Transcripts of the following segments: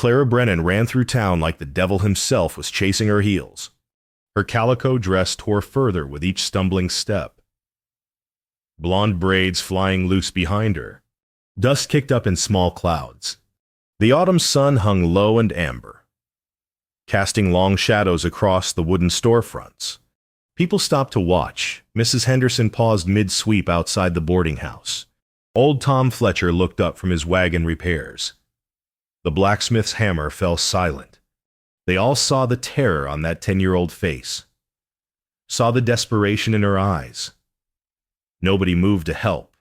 Clara Brennan ran through town like the devil himself was chasing her heels. Her calico dress tore further with each stumbling step. Blonde braids flying loose behind her. Dust kicked up in small clouds. The autumn sun hung low and amber, casting long shadows across the wooden storefronts. People stopped to watch. Mrs. Henderson paused mid-sweep outside the boarding house. Old Tom Fletcher looked up from his wagon repairs. The blacksmith's hammer fell silent. They all saw the terror on that 10-year-old face, saw the desperation in her eyes. Nobody moved to help.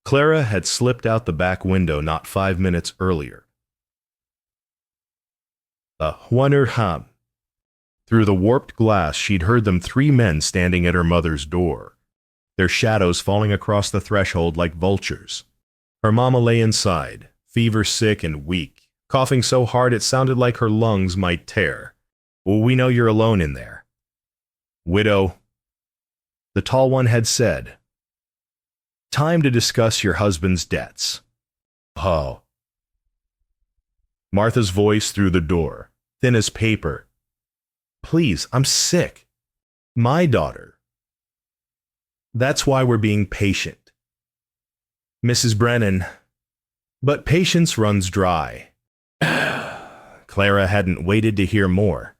Clara had slipped out the back window not 5 minutes earlier. Ham. Through the warped glass, she'd heard them 3 men standing at her mother's door, their shadows falling across the threshold like vultures. Her mama lay inside, fever-sick and weak, coughing so hard it sounded like her lungs might tear. "Well, we know you're alone in there." "Widow," the tall one had said. "Time to discuss your husband's debts." "Oh." Martha's voice through the door, thin as paper. "Please, I'm sick. My daughter." "That's why we're being patient." "Mrs. Brennan." But patience runs dry. Clara hadn't waited to hear more.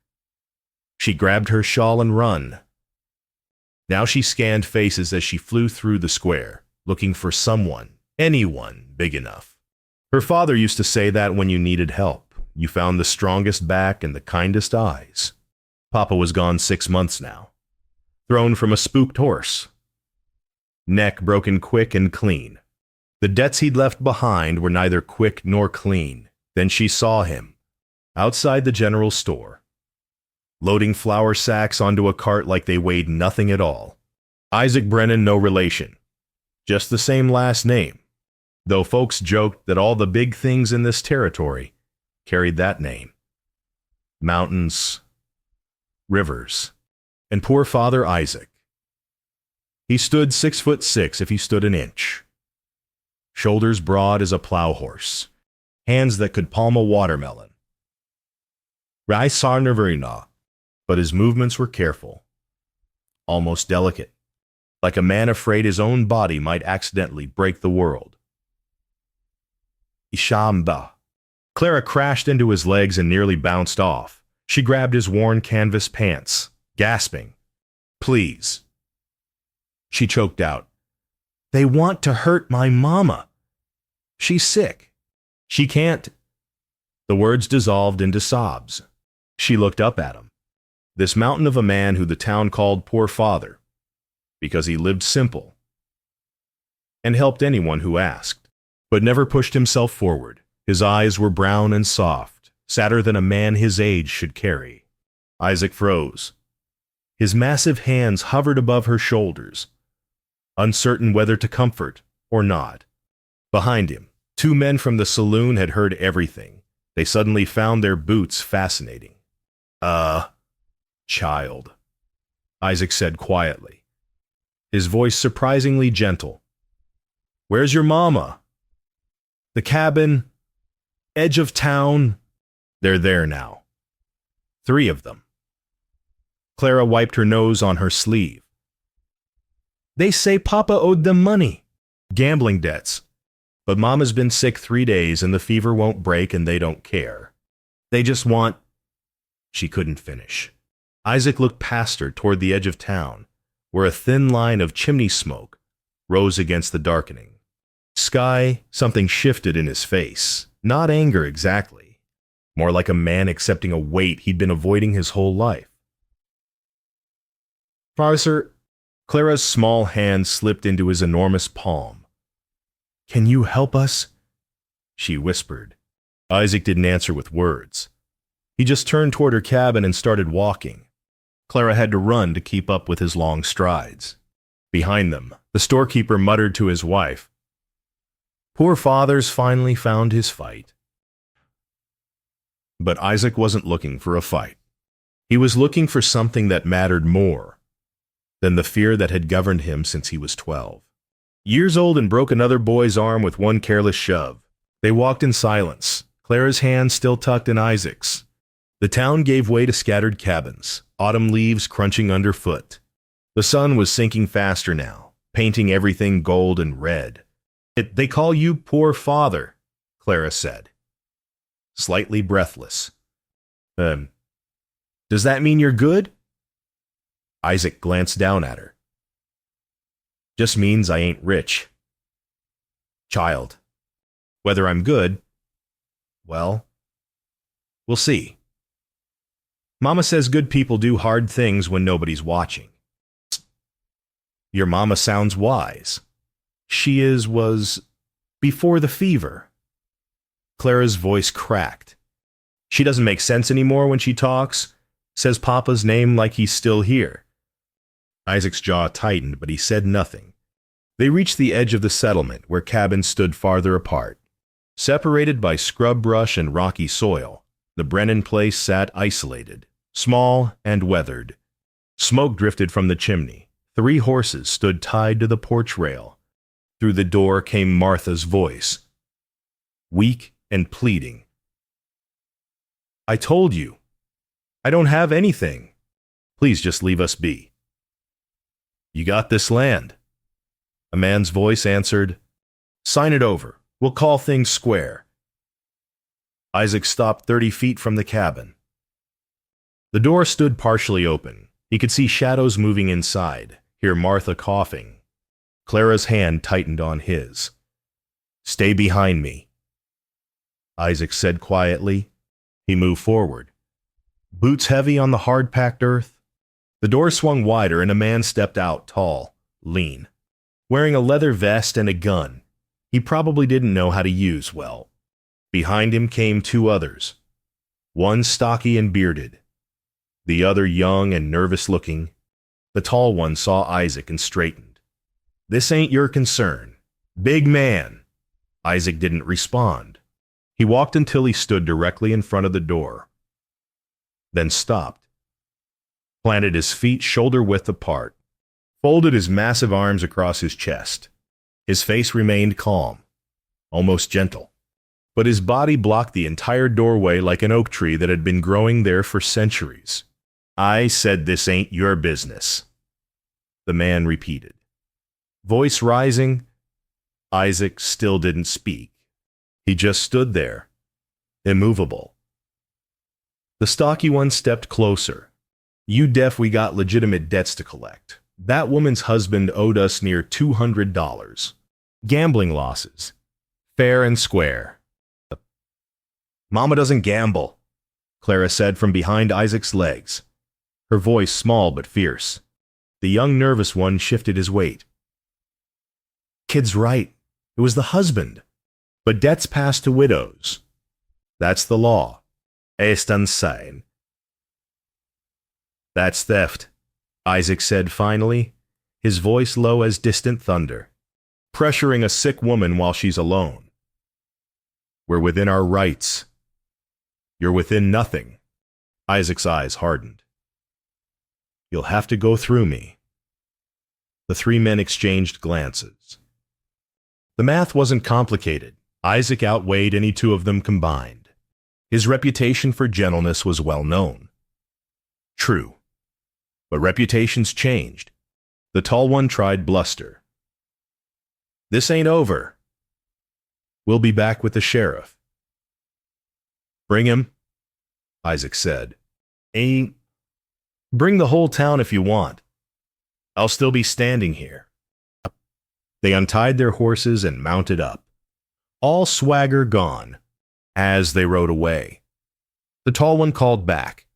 She grabbed her shawl and run. Now she scanned faces as she flew through the square, looking for someone, anyone, big enough. Her father used to say that when you needed help, you found the strongest back and the kindest eyes. Papa was gone 6 months now, thrown from a spooked horse. Neck broken quick and clean. The debts he'd left behind were neither quick nor clean. Then she saw him, outside the general store, loading flour sacks onto a cart like they weighed nothing at all. Isaac Brennan, no relation, just the same last name, though folks joked that all the big things in this territory carried that name. Mountains, rivers, and poor Father Isaac. He stood 6'6" if he stood an inch. Shoulders broad as a plow horse, hands that could palm a watermelon. But his movements were careful, almost delicate, like a man afraid his own body might accidentally break the world. Ishamba. Clara crashed into his legs and nearly bounced off. She grabbed his worn canvas pants, gasping. "Please." She choked out. "They want to hurt my mama. She's sick. She can't." The words dissolved into sobs. She looked up at him, this mountain of a man who the town called Poor Father, because he lived simple and helped anyone who asked, but never pushed himself forward. His eyes were brown and soft, sadder than a man his age should carry. Isaac froze. His massive hands hovered above her shoulders, uncertain whether to comfort or not. Behind him, 2 men from the saloon had heard everything. They suddenly found their boots fascinating. Child," Isaac said quietly, his voice surprisingly gentle. "Where's your mama?" "The cabin, edge of town." "They're there now. 3 of them." Clara wiped her nose on her sleeve. "They say Papa owed them money." "Gambling debts. But Mama's been sick 3 days and the fever won't break and they don't care. They just want—" She couldn't finish. Isaac looked past her toward the edge of town, where a thin line of chimney smoke rose against the darkening sky. Something shifted in his face. Not anger exactly. More like a man accepting a weight he'd been avoiding his whole life. "Father," Clara's small hand slipped into his enormous palm. "Can you help us?" she whispered. Isaac didn't answer with words. He just turned toward her cabin and started walking. Clara had to run to keep up with his long strides. Behind them, the storekeeper muttered to his wife, "Poor Father's finally found his fight." But Isaac wasn't looking for a fight. He was looking for something that mattered more than the fear that had governed him since he was 12. Years old and broke another boy's arm with one careless shove. They walked in silence. Clara's hand still tucked in Isaac's. The town gave way to scattered cabins, autumn leaves crunching underfoot. The sun was sinking faster now, painting everything gold and red. They call you poor father, Clara said, slightly breathless. Does that mean you're good? Isaac glanced down at her. Just means I ain't rich. Child, whether I'm good, well, we'll see. Mama says good people do hard things when nobody's watching. Your mama sounds wise. She was before the fever. Clara's voice cracked. She doesn't make sense anymore when she talks. Says Papa's name like he's still here. Isaac's jaw tightened, but he said nothing. They reached the edge of the settlement where cabins stood farther apart. Separated by scrub brush and rocky soil, the Brennan place sat isolated, small and weathered. Smoke drifted from the chimney. 3 horses stood tied to the porch rail. Through the door came Martha's voice, weak and pleading. I told you. I don't have anything. Please just leave us be. You got this land. A man's voice answered, Sign it over. We'll call things square. Isaac stopped 30 feet from the cabin. The door stood partially open. He could see shadows moving inside, hear Martha coughing. Clara's hand tightened on his. Stay behind me, Isaac said quietly. He moved forward. Boots heavy on the hard-packed earth. The door swung wider and a man stepped out, tall, lean, wearing a leather vest and a gun he probably didn't know how to use well. Behind him came 2 others, one stocky and bearded, the other young and nervous-looking. The tall one saw Isaac and straightened. This ain't your concern. Big man. Isaac didn't respond. He walked until he stood directly in front of the door, then stopped, planted his feet shoulder-width apart, folded his massive arms across his chest. His face remained calm, almost gentle, but his body blocked the entire doorway like an oak tree that had been growing there for centuries. I said this ain't your business, the man repeated. Voice rising, Isaac still didn't speak. He just stood there, immovable. The stocky one stepped closer. You deaf, we got legitimate debts to collect. That woman's husband owed us near $200. Gambling losses. Fair and square. Mama doesn't gamble, Clara said from behind Isaac's legs, her voice small but fierce. The young nervous one shifted his weight. Kid's right. It was the husband. But debts pass to widows. That's the law. Est insane. That's theft, Isaac said finally, his voice low as distant thunder. Pressuring a sick woman while she's alone. We're within our rights. You're within nothing. Isaac's eyes hardened. You'll have to go through me. The 3 men exchanged glances. The math wasn't complicated. Isaac outweighed any 2 of them combined. His reputation for gentleness was well known. True. But reputations changed. The tall one tried bluster. This ain't over. We'll be back with the sheriff. Bring him, Isaac said. Bring the whole town if you want. I'll still be standing here. They untied their horses and mounted up, all swagger gone, as they rode away. The tall one called back.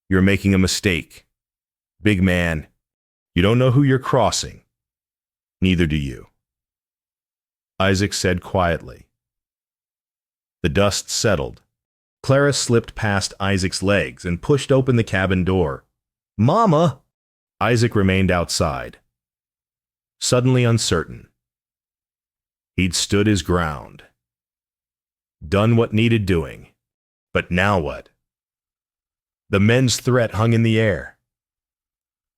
You're making a mistake. Big man, you don't know who you're crossing. Neither do you. Isaac said quietly. The dust settled. Clara slipped past Isaac's legs and pushed open the cabin door. Mama! Isaac remained outside, suddenly uncertain. He'd stood his ground. Done what needed doing. But now what? The men's threat hung in the air,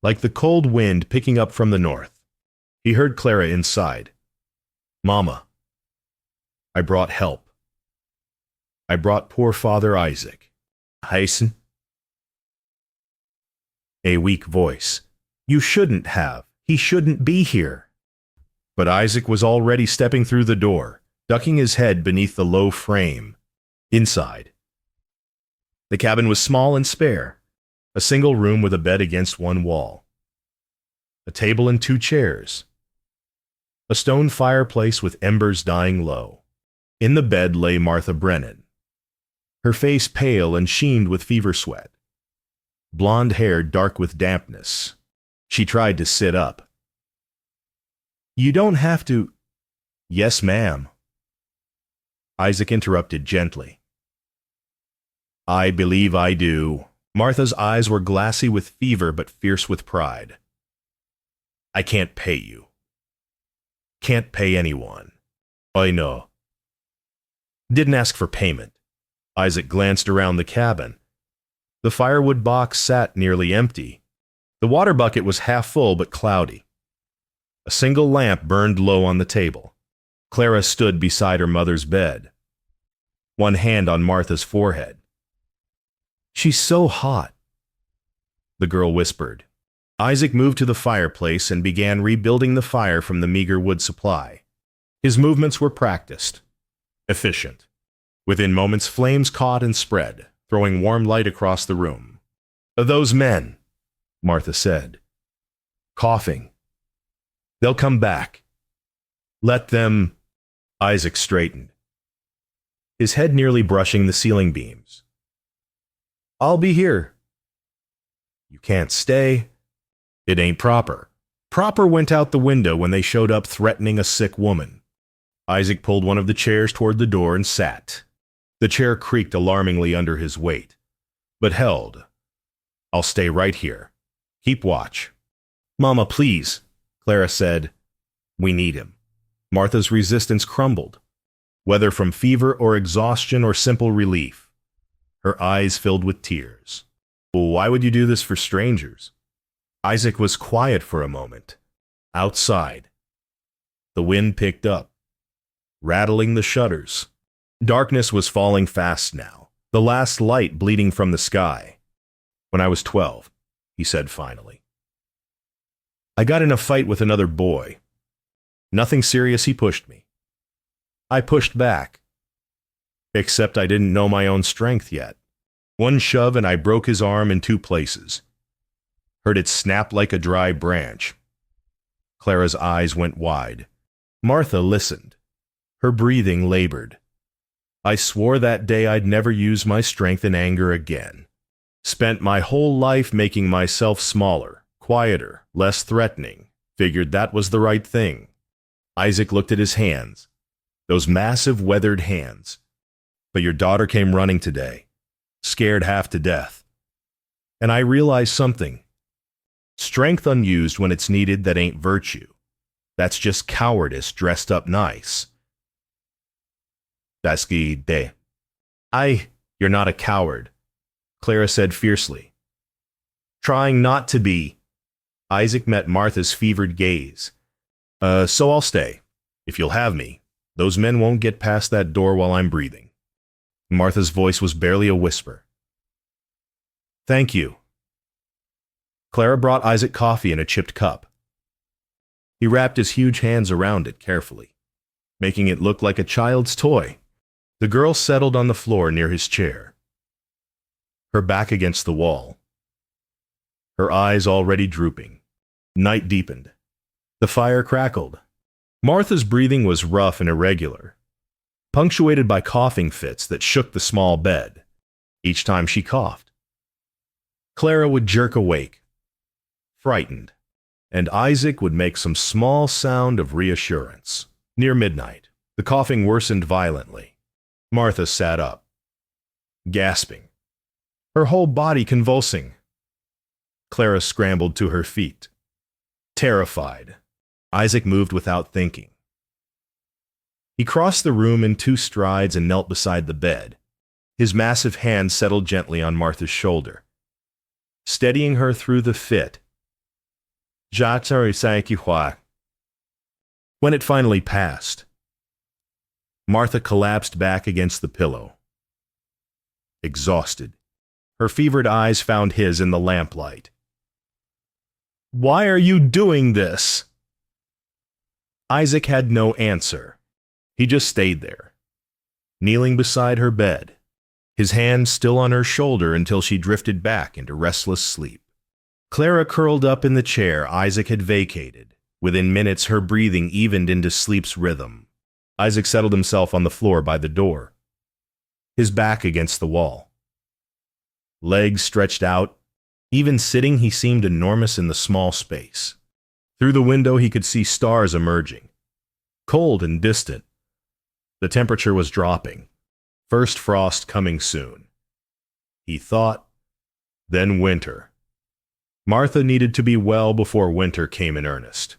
like the cold wind picking up from the north. He heard Clara inside. Mama, I brought help. I brought poor Father Isaac. Hasten? A weak voice. You shouldn't have. He shouldn't be here. But Isaac was already stepping through the door, ducking his head beneath the low frame. Inside. The cabin was small and spare, a single room with a bed against one wall, a table and 2 chairs, a stone fireplace with embers dying low. In the bed lay Martha Brennan, her face pale and sheened with fever sweat, blonde hair dark with dampness. She tried to sit up. You don't have to. Yes, ma'am. Isaac interrupted gently. I believe I do. Martha's eyes were glassy with fever but fierce with pride. I can't pay you. Can't pay anyone. I know. Didn't ask for payment. Isaac glanced around the cabin. The firewood box sat nearly empty. The water bucket was half full but cloudy. A single lamp burned low on the table. Clara stood beside her mother's bed, one hand on Martha's forehead. She's so hot, the girl whispered. Isaac moved to the fireplace and began rebuilding the fire from the meager wood supply. His movements were practiced, efficient. Within moments, flames caught and spread, throwing warm light across the room. Those men, Martha said, coughing. They'll come back. Let them. Isaac straightened, his head nearly brushing the ceiling beams. I'll be here. You can't stay. It ain't proper. Proper went out the window when they showed up threatening a sick woman. Isaac pulled one of the chairs toward the door and sat. The chair creaked alarmingly under his weight, but held. I'll stay right here. Keep watch. Mama, please, Clara said. We need him. Martha's resistance crumbled, whether from fever or exhaustion or simple relief. Her eyes filled with tears. Why would you do this for strangers? Isaac was quiet for a moment. Outside, the wind picked up, rattling the shutters. Darkness was falling fast now, the last light bleeding from the sky. When I was 12, he said finally. I got in a fight with another boy. Nothing serious, he pushed me. I pushed back. Except I didn't know my own strength yet. One shove and I broke his arm in 2 places. Heard it snap like a dry branch. Clara's eyes went wide. Martha listened. Her breathing labored. I swore that day I'd never use my strength in anger again. Spent my whole life making myself smaller, quieter, less threatening. Figured that was the right thing. Isaac looked at his hands, those massive weathered hands. But your daughter came running today, scared half to death. And I realized something. Strength unused when it's needed, that ain't virtue. That's just cowardice dressed up nice. You're not a coward, Clara said fiercely. Trying not to be. Isaac met Martha's fevered gaze. So I'll stay. If you'll have me, those men won't get past that door while I'm breathing. Martha's voice was barely a whisper. Thank you. Clara brought Isaac coffee in a chipped cup. He wrapped his huge hands around it carefully, making it look like a child's toy. The girl settled on the floor near his chair, her back against the wall, her eyes already drooping. Night deepened. The fire crackled. Martha's breathing was rough and irregular, punctuated by coughing fits that shook the small bed each time she coughed. Clara would jerk awake, frightened, and Isaac would make some small sound of reassurance. Near midnight, the coughing worsened violently. Martha sat up, gasping, her whole body convulsing. Clara scrambled to her feet, terrified. Isaac moved without thinking. He crossed the room in 2 strides and knelt beside the bed. His massive hand settled gently on Martha's shoulder, steadying her through the fit. When it finally passed, Martha collapsed back against the pillow, exhausted. Her fevered eyes found his in the lamplight. "Why are you doing this?" Isaac had no answer. He just stayed there, kneeling beside her bed, his hand still on her shoulder until she drifted back into restless sleep. Clara curled up in the chair Isaac had vacated. Within minutes, her breathing evened into sleep's rhythm. Isaac settled himself on the floor by the door, his back against the wall. Legs stretched out. Even sitting, he seemed enormous in the small space. Through the window, he could see stars emerging, cold and distant. The temperature was dropping. First frost coming soon. He thought, then winter. Martha needed to be well before winter came in earnest.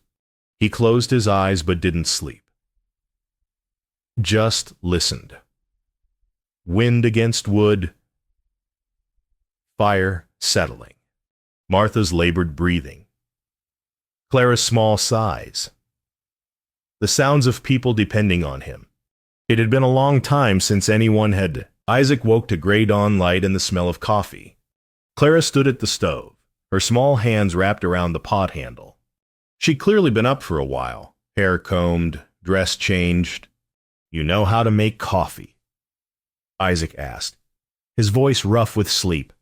He closed his eyes but didn't sleep. Just listened. Wind against wood. Fire settling. Martha's labored breathing. Clara's small sighs. The sounds of people depending on him. It had been a long time since anyone had. Isaac woke to gray dawn light and the smell of coffee. Clara stood at the stove, her small hands wrapped around the pot handle. She'd clearly been up for a while, hair combed, dress changed. "You know how to make coffee?" Isaac asked, his voice rough with sleep.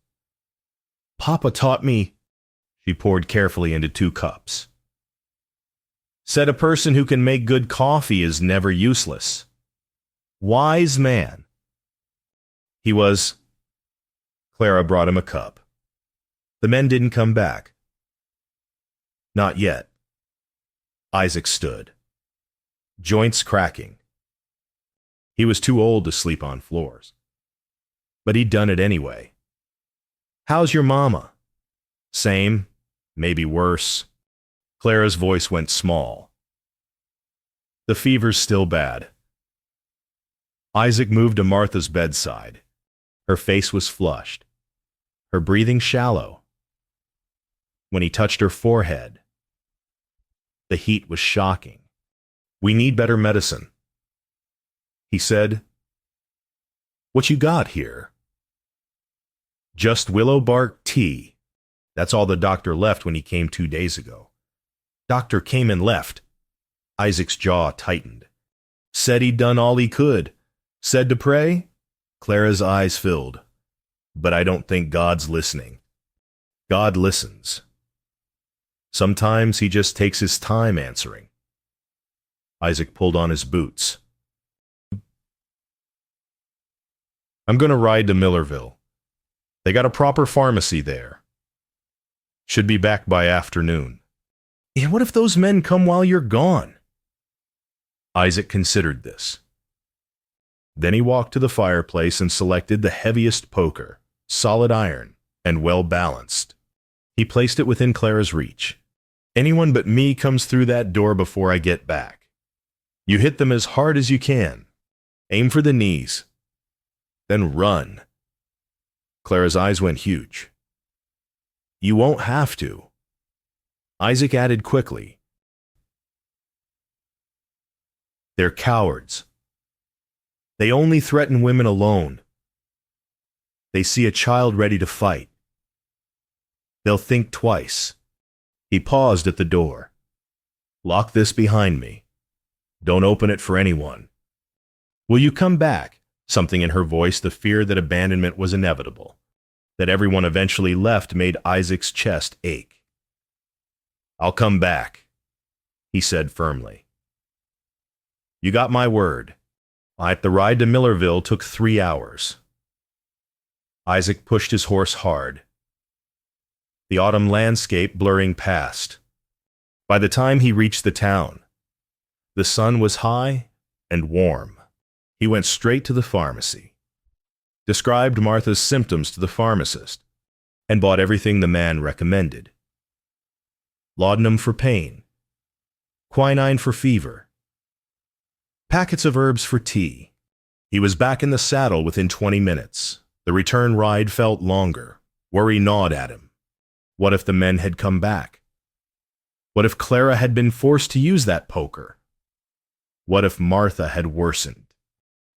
"Papa taught me." She poured carefully into 2 cups. "Said a person who can make good coffee is never useless. Wise man." He was. Clara brought him a cup. The men didn't come back. Not yet. Isaac stood, joints cracking. He was too old to sleep on floors, but he'd done it anyway. "How's your mama?" "Same, maybe worse." Clara's voice went small. "The fever's still bad." Isaac moved to Martha's bedside. Her face was flushed, her breathing shallow. When he touched her forehead, the heat was shocking. "We need better medicine." He said, "What you got here?" "Just willow bark tea. That's all the doctor left when he came 2 days ago." "Doctor came and left." Isaac's jaw tightened. "Said he'd done all he could. Said to pray?" Clara's eyes filled. "But I don't think God's listening." "God listens. Sometimes he just takes his time answering." Isaac pulled on his boots. "I'm going to ride to Millerville. They got a proper pharmacy there. Should be back by afternoon." "And what if those men come while you're gone?" Isaac considered this. Then he walked to the fireplace and selected the heaviest poker, solid iron, and well-balanced. He placed it within Clara's reach. "Anyone but me comes through that door before I get back. You hit them as hard as you can. Aim for the knees. Then run." Clara's eyes went huge. "You won't have to." Isaac added quickly, "They're cowards. They only threaten women alone. They see a child ready to fight. They'll think twice." He paused at the door. "Lock this behind me. Don't open it for anyone. Will you come back?" Something in her voice, the fear that abandonment was inevitable, that everyone eventually left, made Isaac's chest ache. "I'll come back," he said firmly. "You got my word." The ride to Millerville took 3 hours. Isaac pushed his horse hard, the autumn landscape blurring past. By the time he reached the town, the sun was high and warm. He went straight to the pharmacy, described Martha's symptoms to the pharmacist, and bought everything the man recommended. Laudanum for pain, quinine for fever, packets of herbs for tea. He was back in the saddle within 20 minutes. The return ride felt longer. Worry gnawed at him. What if the men had come back? What if Clara had been forced to use that poker? What if Martha had worsened?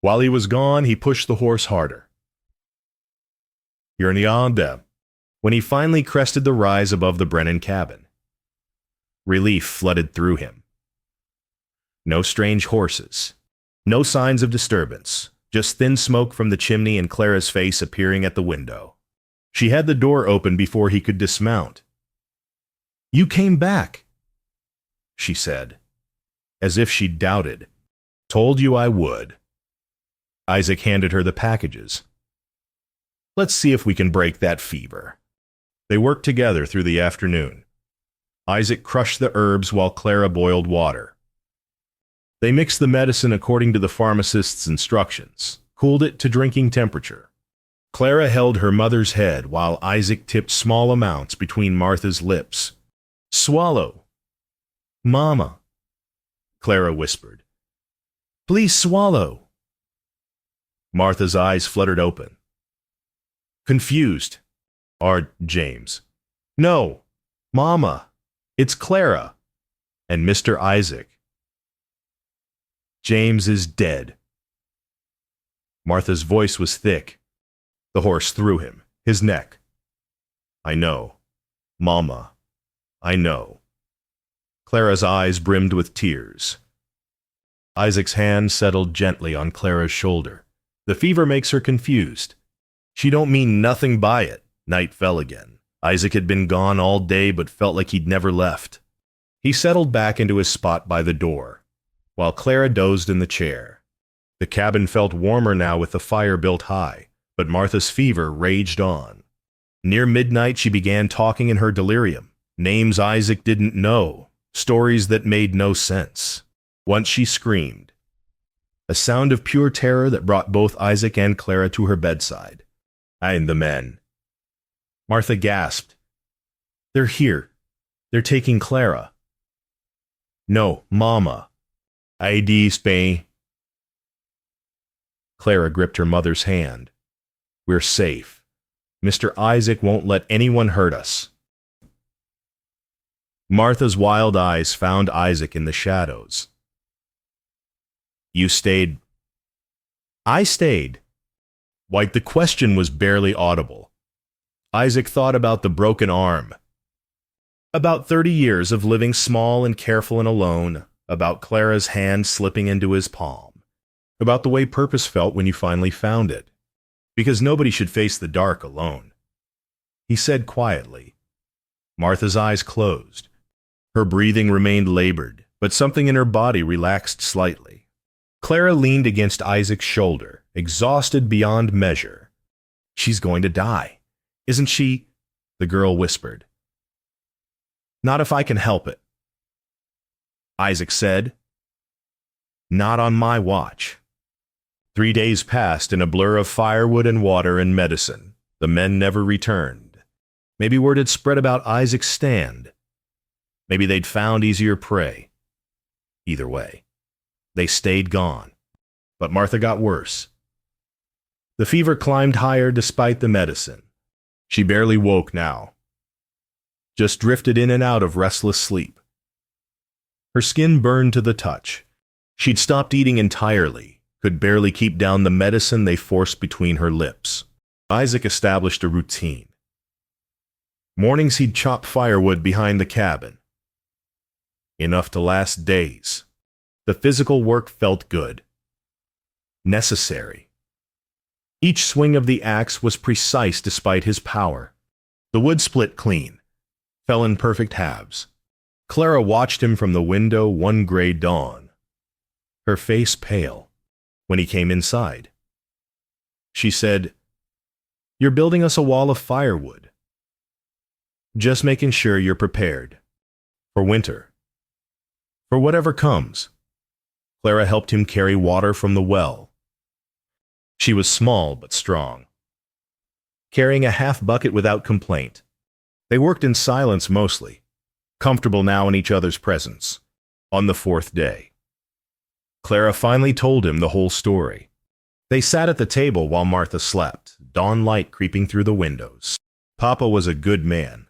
While he was gone, he pushed the horse harder. You're yonder. When he finally crested the rise above the Brennan cabin, relief flooded through him. No strange horses. No signs of disturbance. Just thin smoke from the chimney and Clara's face appearing at the window. She had the door open before he could dismount. "You came back," she said, as if she doubted. "Told you I would." Isaac handed her the packages. "Let's see if we can break that fever." They worked together through the afternoon. Isaac crushed the herbs while Clara boiled water. They mixed the medicine according to the pharmacist's instructions, cooled it to drinking temperature. Clara held her mother's head while Isaac tipped small amounts between Martha's lips. "Swallow." "Mama," Clara whispered. "Please swallow." Martha's eyes fluttered open. "Confused. Are James." "No, Mama, it's Clara and Mr. Isaac. James is dead." Martha's voice was thick. The horse threw him, his neck. "I know, Mama, I know." Clara's eyes brimmed with tears. Isaac's hand settled gently on Clara's shoulder. "The fever makes her confused. She don't mean nothing by it." Night fell again. Isaac had been gone all day but felt like he'd never left. He settled back into his spot by the door, while Clara dozed in the chair. The cabin felt warmer now with the fire built high, but Martha's fever raged on. Near midnight she began talking in her delirium. Names Isaac didn't know, stories that made no sense. Once she screamed. A sound of pure terror that brought both Isaac and Clara to her bedside. "And the men." Martha gasped. "They're here. They're taking Clara." "No, Mama. I Spain." Clara gripped her mother's hand. "We're safe. Mr. Isaac won't let anyone hurt us." Martha's wild eyes found Isaac in the shadows. "You stayed." "I stayed." Why, the question was barely audible. Isaac thought about the broken arm. About 30 years of living small and careful and alone. About Clara's hand slipping into his palm. About the way purpose felt when you finally found it. Because nobody should face the dark alone. He said quietly. Martha's eyes closed. Her breathing remained labored, but something in her body relaxed slightly. Clara leaned against Isaac's shoulder, exhausted beyond measure. "She's going to die. Isn't she?" the girl whispered. "Not if I can help it," Isaac said. "Not on my watch." 3 days passed in a blur of firewood and water and medicine. The men never returned. Maybe word had spread about Isaac's stand. Maybe they'd found easier prey. Either way, they stayed gone. But Martha got worse. The fever climbed higher despite the medicine. She barely woke now. Just drifted in and out of restless sleep. Her skin burned to the touch. She'd stopped eating entirely, could barely keep down the medicine they forced between her lips. Isaac established a routine. Mornings he'd chop firewood behind the cabin. Enough to last days. The physical work felt good. Necessary. Each swing of the axe was precise despite his power. The wood split clean, fell in perfect halves. Clara watched him from the window one gray dawn, her face pale, when he came inside. She said, "You're building us a wall of firewood. Just making sure you're prepared. For winter. For whatever comes." Clara helped him carry water from the well. She was small but strong, carrying a half bucket without complaint. They worked in silence mostly, comfortable now in each other's presence. On the 4th day, Clara finally told him the whole story. They sat at the table while Martha slept, dawn light creeping through the windows. "Papa was a good man,"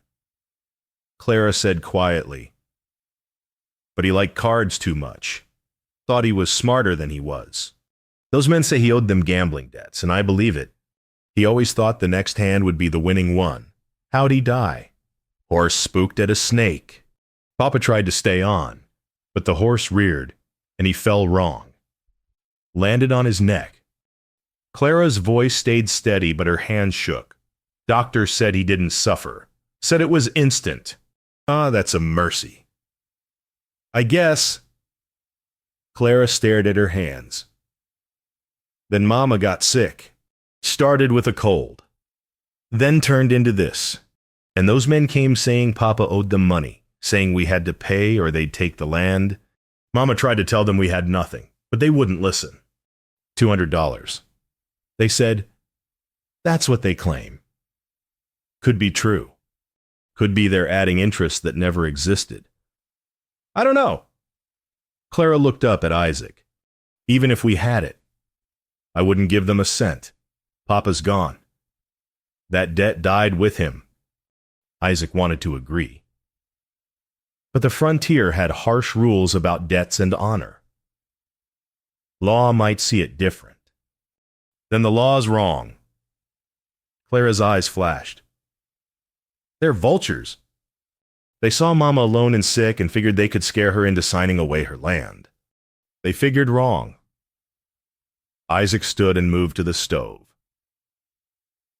Clara said quietly. "But he liked cards too much. Thought he was smarter than he was. Those men say he owed them gambling debts, and I believe it. He always thought the next hand would be the winning one. How'd he die? Horse spooked at a snake. Papa tried to stay on, but the horse reared, and he fell wrong. Landed on his neck. Clara's voice stayed steady, but her hands shook. Doctor said he didn't suffer. Said it was instant. Ah, that's a mercy. I guess. Clara stared at her hands. Then Mama got sick. Started with a cold. Then turned into this. And those men came saying Papa owed them money, saying we had to pay or they'd take the land. Mama tried to tell them we had nothing, but they wouldn't listen. $200. They said, that's what they claim. Could be true. Could be they're adding interest that never existed. I don't know. Clara looked up at Isaac. Even if we had it, I wouldn't give them a cent. Papa's gone. That debt died with him. Isaac wanted to agree. But the frontier had harsh rules about debts and honor. Law might see it different. Then the law's wrong. Clara's eyes flashed. They're vultures. They saw Mama alone and sick and figured they could scare her into signing away her land. They figured wrong. Isaac stood and moved to the stove.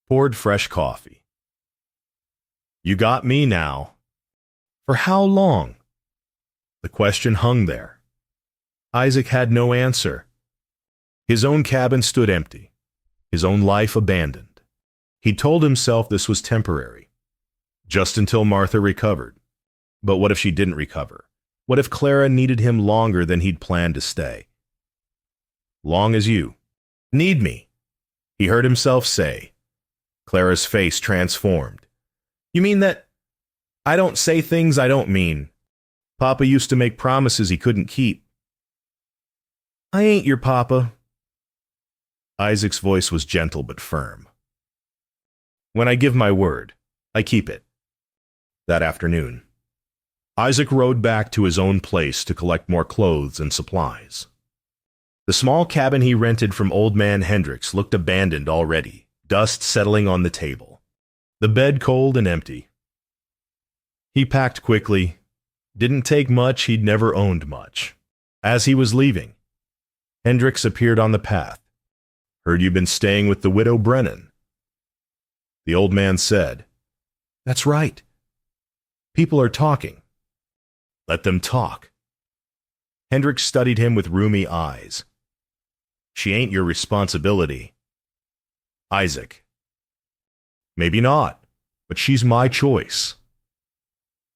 Poured fresh coffee. You got me now. For how long? The question hung there. Isaac had no answer. His own cabin stood empty, his own life abandoned. He told himself this was temporary, just until Martha recovered. But what if she didn't recover? What if Clara needed him longer than he'd planned to stay? Long as you need me, he heard himself say. Clara's face transformed. You mean that I don't say things I don't mean? Papa used to make promises he couldn't keep. I ain't your papa. Isaac's voice was gentle but firm. When I give my word, I keep it. That afternoon, Isaac rode back to his own place to collect more clothes and supplies. The small cabin he rented from old man Hendricks looked abandoned already, dust settling on the table. The bed cold and empty. He packed quickly. Didn't take much, he'd never owned much. As he was leaving, Hendricks appeared on the path. Heard you've been staying with the widow Brennan. The old man said, That's right. People are talking. Let them talk. Hendricks studied him with rheumy eyes. She ain't your responsibility. Isaac. Maybe not, but she's my choice.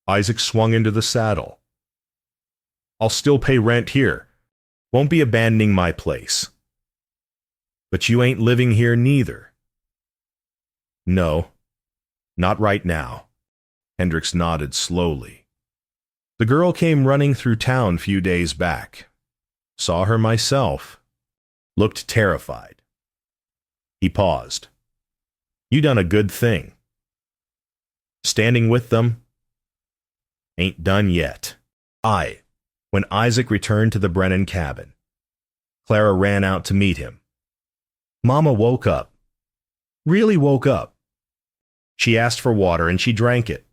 Isaac swung into the saddle. I'll still pay rent here. Won't be abandoning my place. But you ain't living here neither. No, not right now. Hendricks nodded slowly. The girl came running through town few days back. Saw her myself. Looked terrified. He paused. You done a good thing. Standing with them? Ain't done yet. When Isaac returned to the Brennan cabin, Clara ran out to meet him. Mama woke up. Really woke up. She asked for water and she drank it.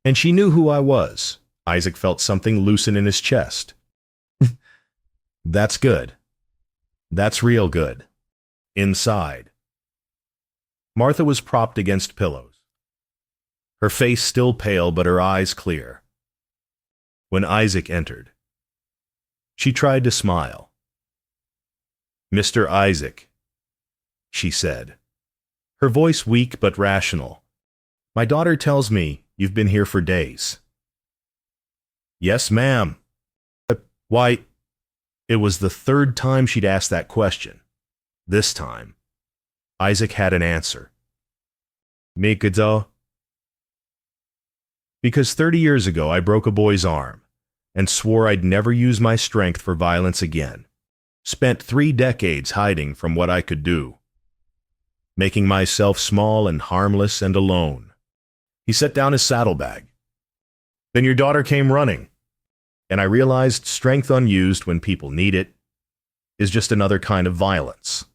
And she knew who I was. Isaac felt something loosen in his chest. That's good. That's real good. Inside. Martha was propped against pillows. Her face still pale, but her eyes clear. When Isaac entered, she tried to smile. Mr. Isaac, she said, her voice weak but rational. My daughter tells me you've been here for days. Yes, ma'am. Why, it was the third time she'd asked that question. This time, Isaac had an answer. Mikado. Because 30 years ago I broke a boy's arm and swore I'd never use my strength for violence again. Spent 3 decades hiding from what I could do, making myself small and harmless and alone. He set down his saddlebag. Then your daughter came running, and I realized strength unused when people need it is just another kind of violence.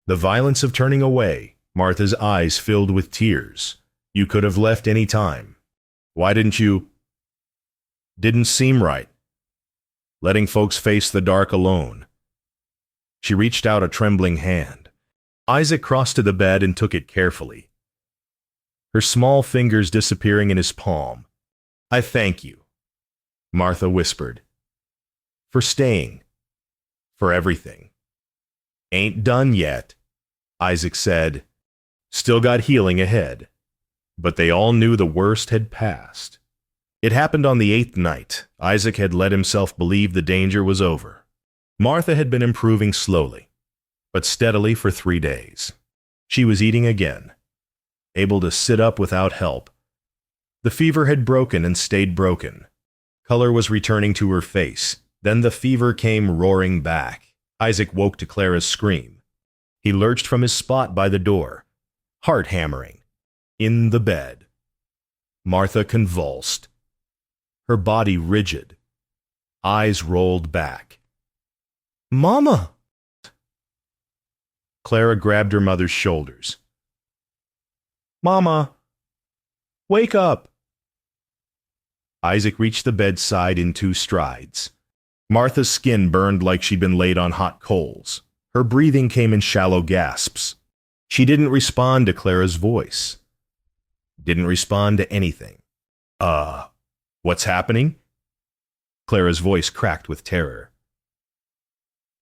The violence of turning away Martha's eyes filled with tears. You could have left any time. Why didn't you? Didn't seem right. Letting folks face the dark alone. She reached out a trembling hand. Isaac crossed to the bed and took it carefully, her small fingers disappearing in his palm. I thank you, Martha whispered, for staying, for everything. Ain't done yet, Isaac said. Still got healing ahead. But they all knew the worst had passed. It happened on the 8th night. Isaac had let himself believe the danger was over. Martha had been improving slowly, but steadily for 3 days. She was eating again, able to sit up without help. The fever had broken and stayed broken. Color was returning to her face. Then the fever came roaring back. Isaac woke to Clara's scream. He lurched from his spot by the door, heart hammering. In the bed, Martha convulsed, her body rigid, eyes rolled back. Mama! Clara grabbed her mother's shoulders. Mama! Wake up! Isaac reached the bedside in 2 strides. Martha's skin burned like she'd been laid on hot coals. Her breathing came in shallow gasps. She didn't respond to Clara's voice. Didn't respond to anything. What's happening? Clara's voice cracked with terror.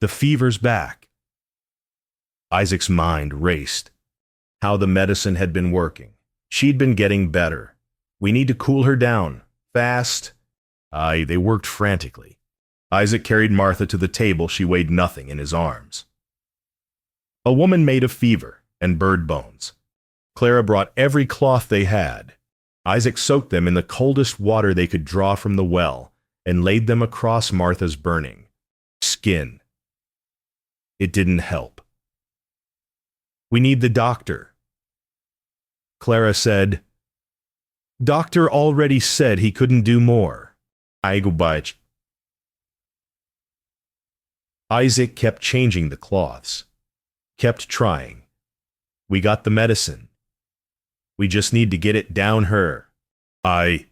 The fever's back. Isaac's mind raced. How the medicine had been working. She'd been getting better. We need to cool her down. Fast. They worked frantically. Isaac carried Martha to the table. She weighed nothing in his arms. A woman made of fever and bird bones. Clara brought every cloth they had. Isaac soaked them in the coldest water they could draw from the well and laid them across Martha's burning skin. It didn't help. We need the doctor. Clara said, Doctor already said he couldn't do more. Isaac kept changing the cloths, kept trying. We got the medicine. We just need to get it down her. But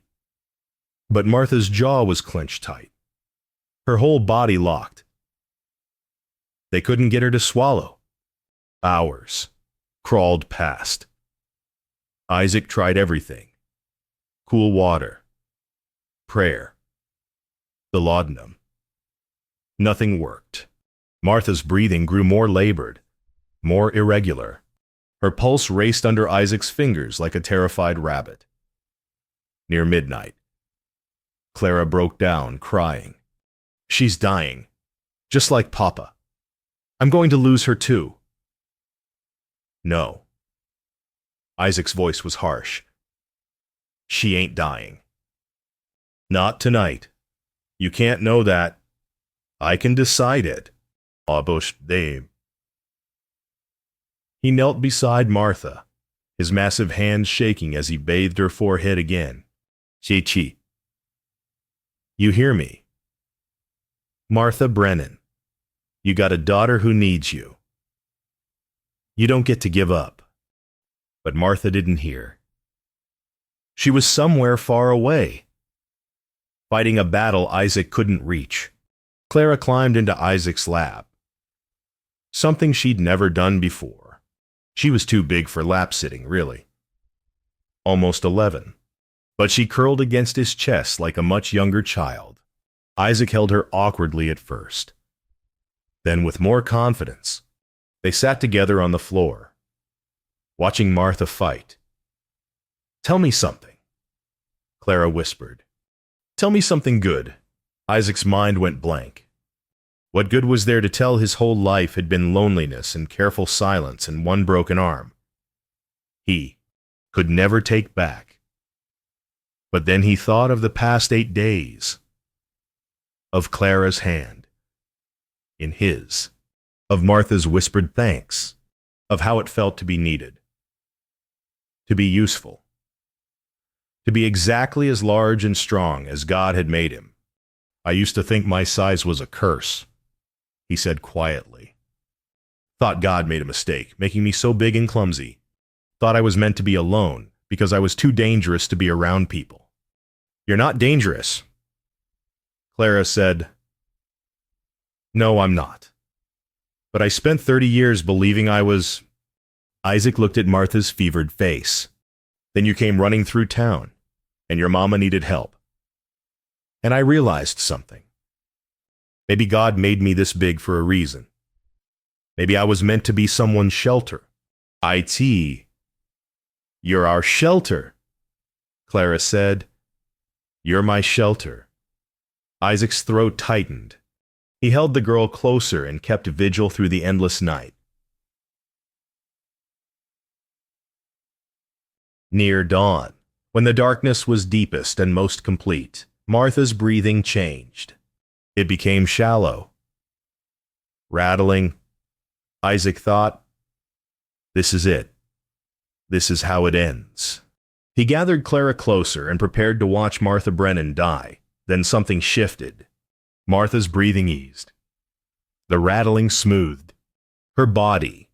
Martha's jaw was clenched tight. Her whole body locked. They couldn't get her to swallow. Hours crawled past. Isaac tried everything. Cool water. Prayer. The laudanum. Nothing worked. Martha's breathing grew more labored, more irregular. Her pulse raced under Isaac's fingers like a terrified rabbit. Near midnight, Clara broke down, crying. She's dying, just like Papa. I'm going to lose her too. No. Isaac's voice was harsh. She ain't dying. Not tonight. You can't know that. I can decide it. He knelt beside Martha, his massive hands shaking as he bathed her forehead again. Chi. You hear me? Martha Brennan, you got a daughter who needs you. You don't get to give up. But Martha didn't hear. She was somewhere far away, fighting a battle Isaac couldn't reach. Clara climbed into Isaac's lap, something she'd never done before. She was too big for lap-sitting, really. Almost 11. But she curled against his chest like a much younger child. Isaac held her awkwardly at first. Then, with more confidence, they sat together on the floor, watching Martha fight. Tell me something, Clara whispered. Tell me something good. Isaac's mind went blank. What good was there to tell? His whole life had been loneliness and careful silence and one broken arm. He could never take back. But then he thought of the past 8 days, of Clara's hand in his, of Martha's whispered thanks, of how it felt to be needed, to be useful, to be exactly as large and strong as God had made him. I used to think my size was a curse, he said quietly. Thought God made a mistake, making me so big and clumsy. Thought I was meant to be alone because I was too dangerous to be around people. You're not dangerous. Clara said, No, I'm not. But I spent 30 years believing I was... Isaac looked at Martha's fevered face. Then you came running through town, and your mama needed help. And I realized something. Maybe God made me this big for a reason. Maybe I was meant to be someone's shelter. You're our shelter, Clara said. You're my shelter. Isaac's throat tightened. He held the girl closer and kept vigil through the endless night. Near dawn, when the darkness was deepest and most complete, Martha's breathing changed. It became shallow, rattling. Isaac thought, This is it. This is how it ends. He gathered Clara closer and prepared to watch Martha Brennan die. Then something shifted. Martha's breathing eased. The rattling smoothed. Her body,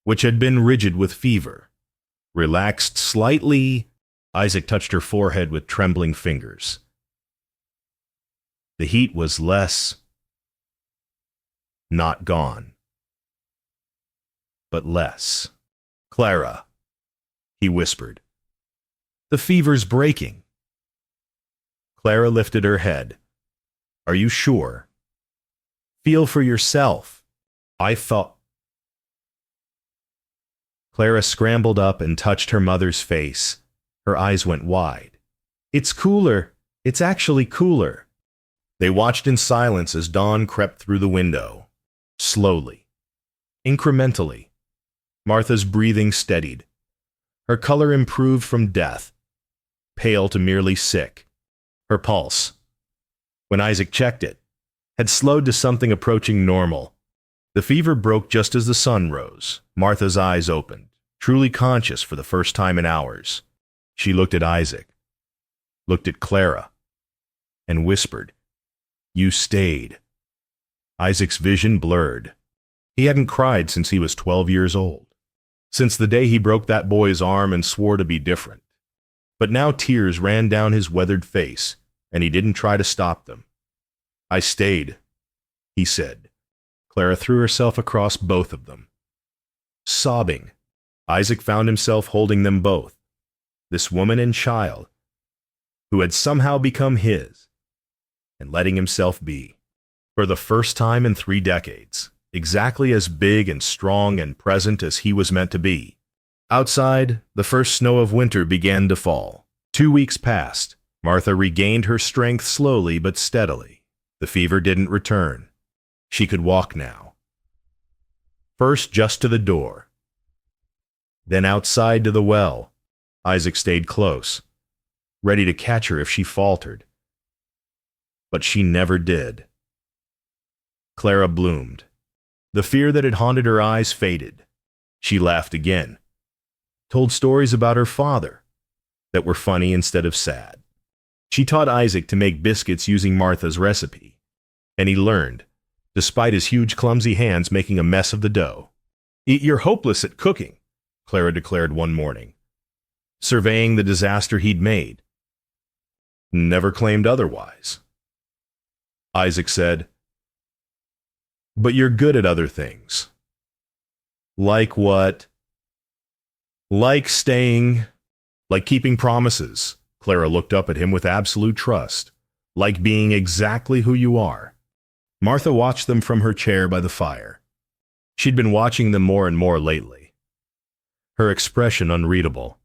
which had been rigid with fever, relaxed slightly. Isaac touched her forehead with trembling fingers. The heat was less, not gone, but less. Clara, he whispered. The fever's breaking. Clara lifted her head. Are you sure? Feel for yourself. I thought... Clara scrambled up and touched her mother's face. Her eyes went wide. It's cooler. It's actually cooler. They watched in silence as dawn crept through the window. Slowly. Incrementally. Martha's breathing steadied. Her color improved from death, pale to merely sick. Her pulse, when Isaac checked it, had slowed to something approaching normal. The fever broke just as the sun rose. Martha's eyes opened, truly conscious for the first time in hours. She looked at Isaac, looked at Clara, and whispered, You stayed. Isaac's vision blurred. He hadn't cried since he was 12 years old, since the day he broke that boy's arm and swore to be different. But now tears ran down his weathered face, and he didn't try to stop them. I stayed, he said. Clara threw herself across both of them. Sobbing, Isaac found himself holding them both, this woman and child, who had somehow become his, and letting himself be, for the first time in 3 decades, exactly as big and strong and present as he was meant to be. Outside, the first snow of winter began to fall. 2 weeks passed. Martha regained her strength slowly but steadily. The fever didn't return. She could walk now. First just to the door, then outside to the well. Isaac stayed close, ready to catch her if she faltered. But she never did. Clara bloomed. The fear that had haunted her eyes faded. She laughed again, told stories about her father that were funny instead of sad. She taught Isaac to make biscuits using Martha's recipe, and he learned, despite his huge clumsy hands making a mess of the dough. You're hopeless at cooking, Clara declared one morning, surveying the disaster he'd made. Never claimed otherwise. Isaac said, But you're good at other things. Like what? Like staying, like keeping promises. Clara looked up at him with absolute trust. Like being exactly who you are. Martha watched them from her chair by the fire. She'd been watching them more and more lately. Her expression unreadable.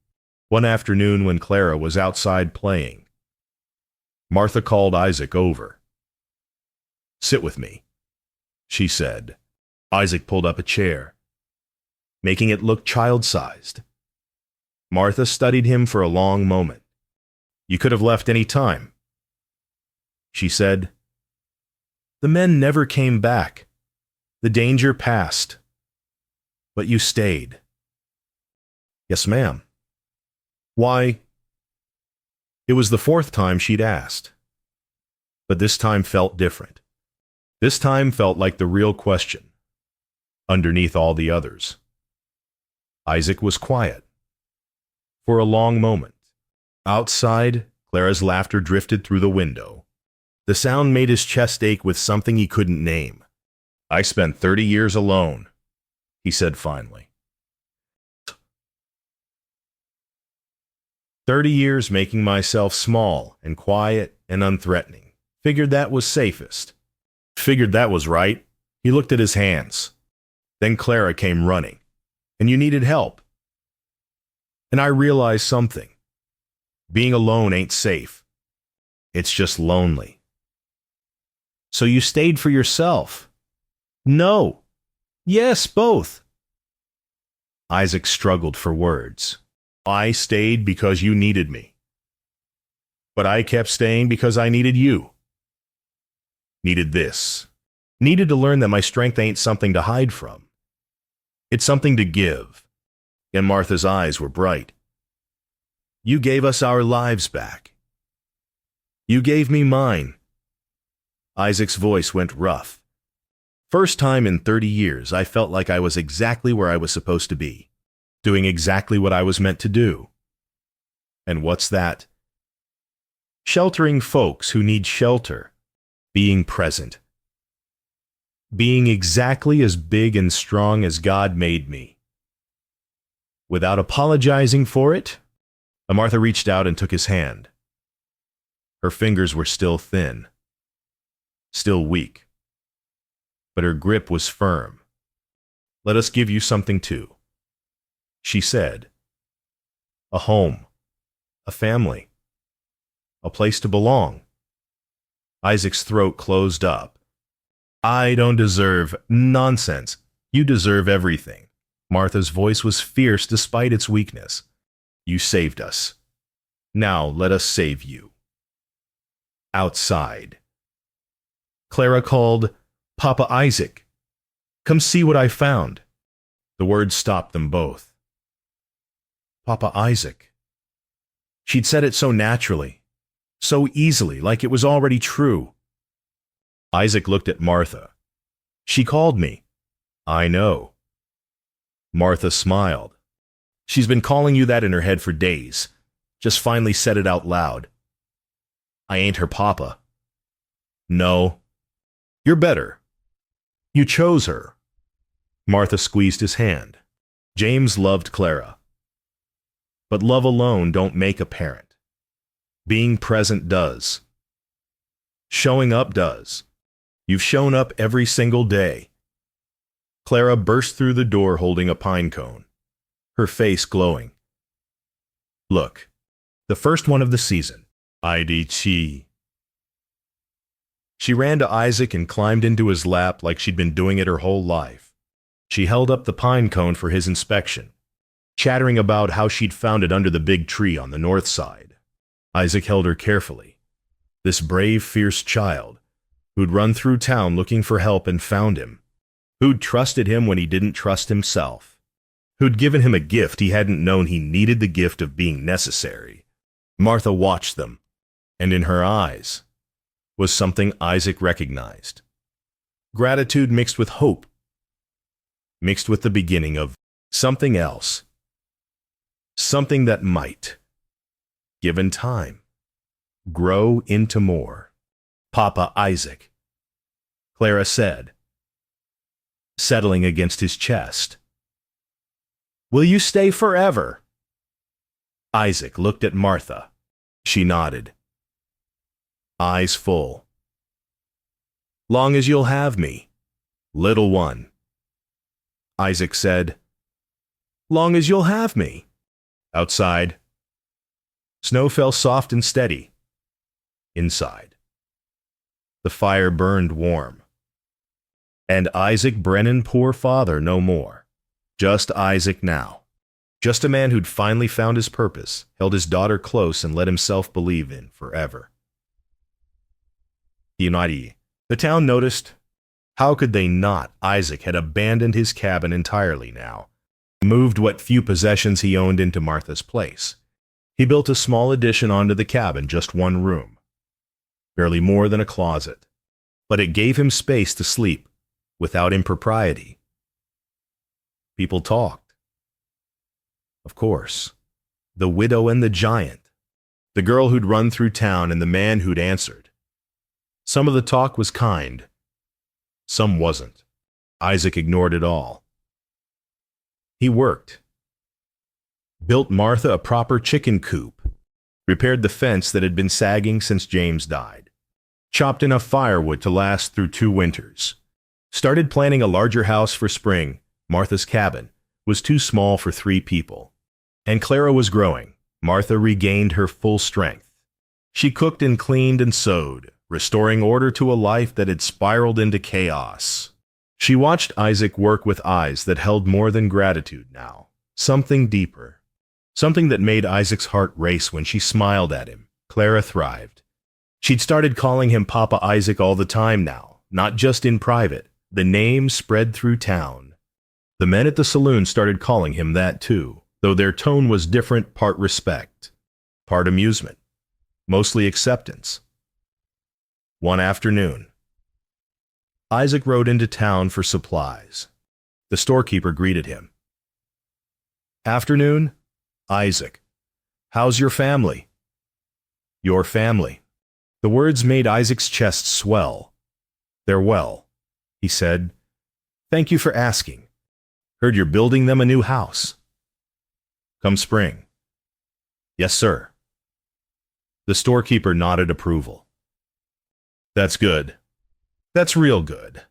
One afternoon when Clara was outside playing, Martha called Isaac over. Sit with me, she said. Isaac pulled up a chair, making it look child-sized. Martha studied him for a long moment. You could have left any time, she said. The men never came back. The danger passed. But you stayed. Yes, ma'am. Why? It was the 4th time she'd asked. But this time felt different. This time felt like the real question, underneath all the others. Isaac was quiet. for a long moment. Outside, Clara's laughter drifted through the window. The sound made his chest ache with something he couldn't name. "I spent 30 years alone," he said finally. 30 years making myself small and quiet and unthreatening. Figured that was safest. Figured that was right. He looked at his hands. Then Clara came running. And you needed help. And I realized something. Being alone ain't safe. It's just lonely. So you stayed for yourself. No. Yes, both. Isaac struggled for words. I stayed because you needed me. But I kept staying because I needed you. Needed this. Needed to learn that my strength ain't something to hide from. It's something to give. And Martha's eyes were bright. You gave us our lives back. You gave me mine. Isaac's voice went rough. First time in 30 years, I felt like I was exactly where I was supposed to be, doing exactly what I was meant to do. And what's that? Sheltering folks who need shelter, being present, being exactly as big and strong as God made me. Without apologizing for it, Martha reached out and took his hand. Her fingers were still thin, still weak, but her grip was firm. Let us give you something too, she said. A home, a family, a place to belong. Isaac's throat closed up. I don't deserve nonsense. You deserve everything. Martha's voice was fierce despite its weakness. You saved us. Now let us save you. Outside. Clara called, Papa Isaac, come see what I found. The words stopped them both. Papa Isaac. She'd said it so naturally, so easily, like it was already true. Isaac looked at Martha. She called me. I know. Martha smiled. She's been calling you that in her head for days. Just finally said it out loud. I ain't her papa. No. You're better. You chose her. Martha squeezed his hand. James loved Clara. But love alone don't make a parent. Being present does. Showing up does. You've shown up every single day. Clara burst through the door holding a pine cone, her face glowing. Look, the first one of the season. IDT. She ran to Isaac and climbed into his lap like she'd been doing it her whole life. She held up the pine cone for his inspection, chattering about how she'd found it under the big tree on the north side. Isaac held her carefully. This brave, fierce child, who'd run through town looking for help and found him, who'd trusted him when he didn't trust himself, who'd given him a gift he hadn't known he needed, the gift of being necessary. Martha watched them, and in her eyes was something Isaac recognized. Gratitude mixed with hope, mixed with the beginning of something else, something that might, given time, grow into more. Papa Isaac, Clara said, settling against his chest. Will you stay forever? Isaac looked at Martha. She nodded, eyes full. Long as you'll have me, little one. Isaac said, long as you'll have me. Outside, snow fell soft and steady. Inside, the fire burned warm. And Isaac Brennan, poor father, no more. Just Isaac now. Just a man who'd finally found his purpose, held his daughter close, and let himself believe in forever. The town noticed. How could they not? Isaac had abandoned his cabin entirely now, moved what few possessions he owned into Martha's place. He built a small addition onto the cabin, just one room, barely more than a closet, but it gave him space to sleep without impropriety. People talked. Of course, the widow and the giant, the girl who'd run through town and the man who'd answered. Some of the talk was kind, some wasn't. Isaac ignored it all. He worked, built Martha a proper chicken coop, repaired the fence that had been sagging since James died, chopped enough firewood to last through 2 winters, started planning a larger house for spring. Martha's cabin was too small for 3 people. And Clara was growing. Martha regained her full strength. She cooked and cleaned and sewed, restoring order to a life that had spiraled into chaos. She watched Isaac work with eyes that held more than gratitude now, something deeper, something that made Isaac's heart race when she smiled at him. Clara thrived. She'd started calling him Papa Isaac all the time now, not just in private. The name spread through town. The men at the saloon started calling him that too, though their tone was different, part respect, part amusement, mostly acceptance. One afternoon, Isaac rode into town for supplies. The storekeeper greeted him. "Afternoon, Isaac. How's your family?" "Your family." The words made Isaac's chest swell. "They're well," he said. "Thank you for asking. Heard you're building them a new house." "Come spring." "Yes, sir." The storekeeper nodded approval. "That's good. That's real good.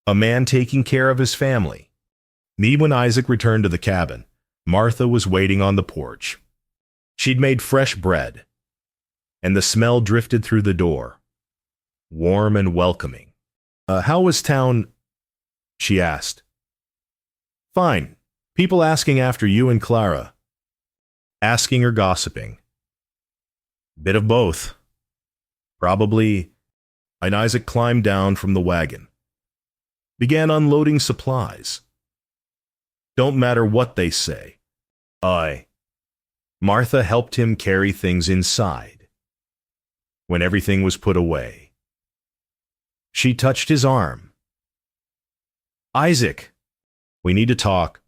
A man taking care of his family." When Isaac returned to the cabin, Martha was waiting on the porch. She'd made fresh bread, and the smell drifted through the door, warm and welcoming. How was town?" she asked. "Fine. People asking after you and Clara." "Asking or gossiping?" "Bit of both. Probably." And Isaac climbed down from the wagon, began unloading supplies. "Don't matter what they say. Martha helped him carry things inside. When everything was put away, she touched his arm. "Isaac, we need to talk."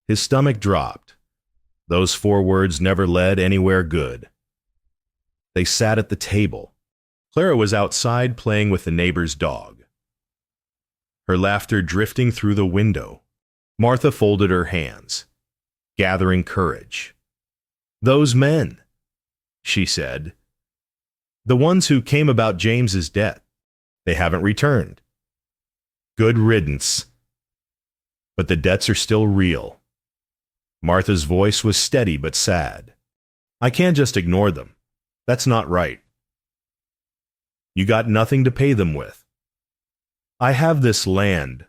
His stomach dropped. Those 4 words never led anywhere good. They sat at the table. Clara was outside playing with the neighbor's dog, her laughter drifting through the window. Martha folded her hands, gathering courage. "Those men," she said. "The ones who came about James's death. They haven't returned. Good riddance. But the debts are still real." Martha's voice was steady but sad. "I can't just ignore them. That's not right. You got nothing to pay them with. I have this land."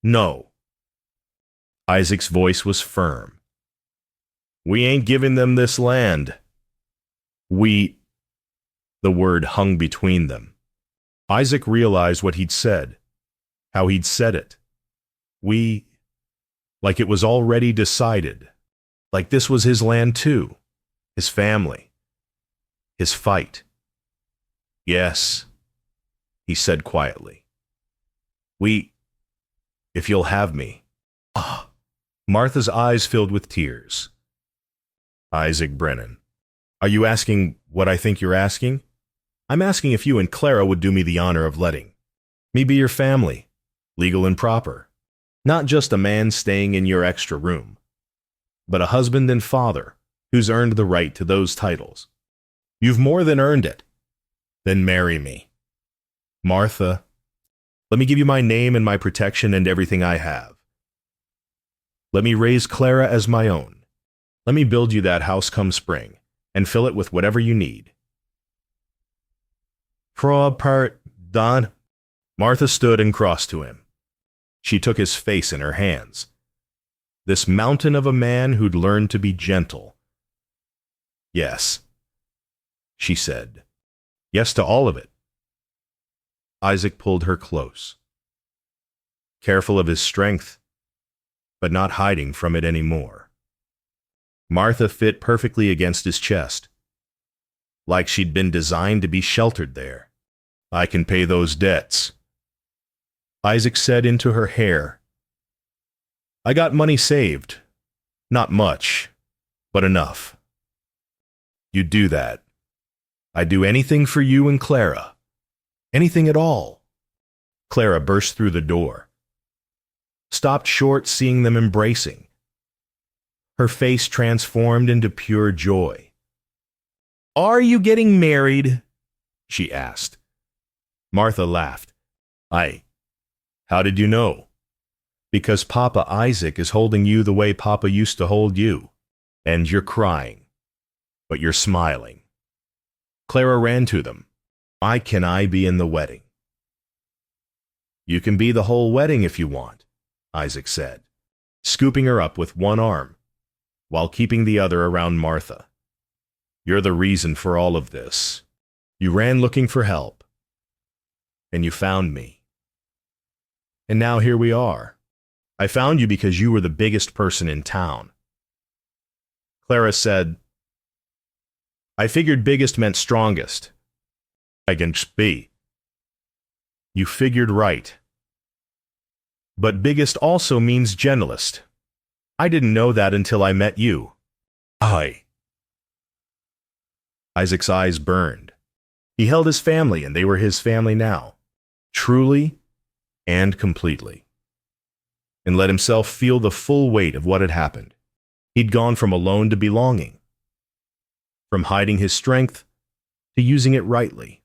"No." Isaac's voice was firm. "We ain't giving them this land. The word hung between them. Isaac realized what he'd said, how he'd said it. Like it was already decided. Like this was his land too. His family. His fight. "Yes," he said quietly. If you'll have me." Martha's eyes filled with tears. "Isaac Brennan, are you asking what I think you're asking? I'm asking if you and Clara would do me the honor of letting me be your family, legal and proper. Not just a man staying in your extra room, but a husband and father who's earned the right to those titles. You've more than earned it. Then marry me. Martha, let me give you my name and my protection and everything I have. Let me raise Clara as my own. Let me build you that house come spring, and fill it with whatever you need." Don. Martha stood and crossed to him. She took his face in her hands. This mountain of a man who'd learned to be gentle. "Yes," she said. "Yes to all of it." Isaac pulled her close, careful of his strength, but not hiding from it anymore. Martha fit perfectly against his chest, like she'd been designed to be sheltered there. "I can pay those debts," Isaac said into her hair. "I got money saved. Not much, But enough. You do that. I'd do anything for you and Clara. Anything at all. Clara burst through the door, stopped short seeing them embracing. Her face transformed into pure joy. "Are you getting married?" she asked. Martha laughed. How did you know?" "Because Papa Isaac is holding you the way Papa used to hold you. And you're crying, but you're smiling." Clara ran to them. "Why can I be in the wedding?" "You can be the whole wedding if you want," Isaac said, scooping her up with one arm, while keeping the other around Martha. "You're the reason for all of this. You ran looking for help, and you found me. And now here we are. I found you because you were the biggest person in town." Clara said, "I figured biggest meant strongest. I can just be." "You figured right. But biggest also means gentlest. I didn't know that until I met you." Isaac's eyes burned. He held his family, and they were his family now, truly and completely, and let himself feel the full weight of what had happened. He'd gone from alone to belonging, from hiding his strength to using it rightly,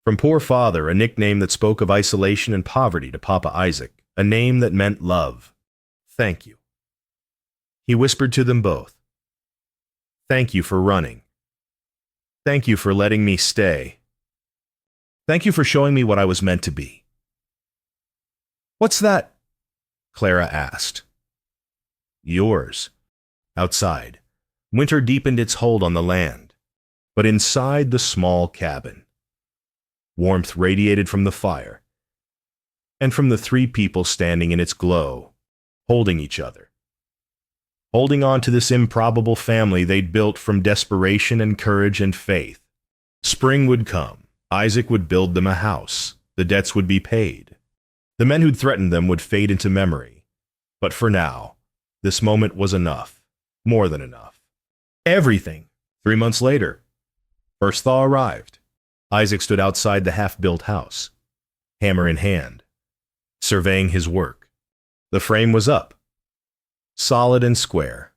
from poor father, a nickname that spoke of isolation and poverty, to Papa Isaac, a name that meant love. "Thank you." He whispered to them both. "Thank you for running. Thank you for letting me stay. Thank you for showing me what I was meant to be." "What's that?" Clara asked. "Yours." Outside, winter deepened its hold on the land, but inside the small cabin, warmth radiated from the fire, and from the three people standing in its glow, holding each other, holding on to this improbable family they'd built from desperation and courage and faith. Spring would come. Isaac would build them a house. The debts would be paid. The men who'd threatened them would fade into memory. But for now, this moment was enough. More than enough. Everything. 3 months later, first thaw arrived. Isaac stood outside the half-built house, hammer in hand, surveying his work. The frame was up, solid and square.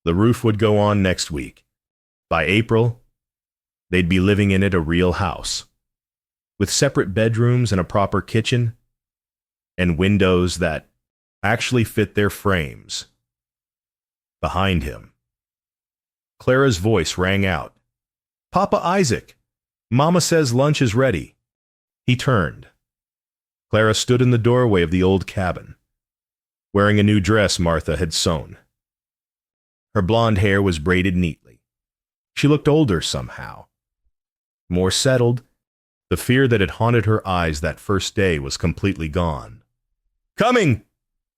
The roof would go on next week. By April, they'd be living in it, a real house, with separate bedrooms and a proper kitchen, and windows that actually fit their frames. Behind him, Clara's voice rang out. "Papa Isaac, Mama says lunch is ready." He turned. Clara stood in the doorway of the old cabin, wearing a new dress Martha had sewn. Her blonde hair was braided neatly. She looked older somehow, more settled. The fear that had haunted her eyes that first day was completely gone. "Coming!"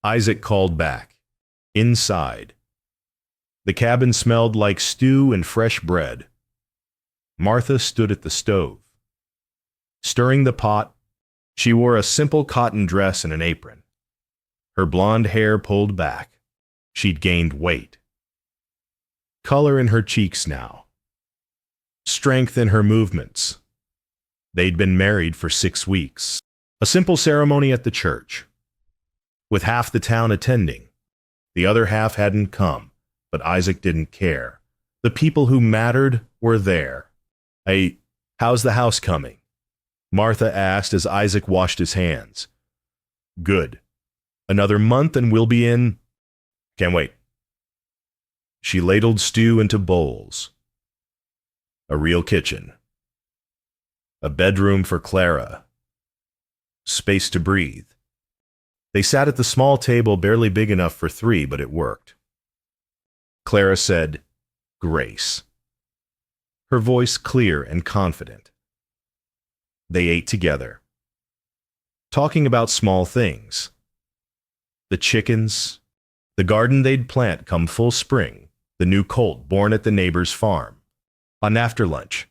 Isaac called back. Inside, the cabin smelled like stew and fresh bread. Martha stood at the stove, stirring the pot. She wore a simple cotton dress and an apron. Her blonde hair pulled back. She'd gained weight. Color in her cheeks now. Strength in her movements. They'd been married for 6 weeks. A simple ceremony at the church, with half the town attending. The other half hadn't come. But Isaac didn't care. The people who mattered were there. How's the house coming?" Martha asked as Isaac washed his hands. "Good. Another month and we'll be in. Can't wait." She ladled stew into bowls. A real kitchen. A bedroom for Clara. Space to breathe. They sat at the small table barely big enough for 3, but it worked. Clara said, "Grace," her voice clear and confident. They ate together, talking about small things. The chickens, the garden they'd plant come full spring, the new colt born at the neighbor's farm. On after lunch,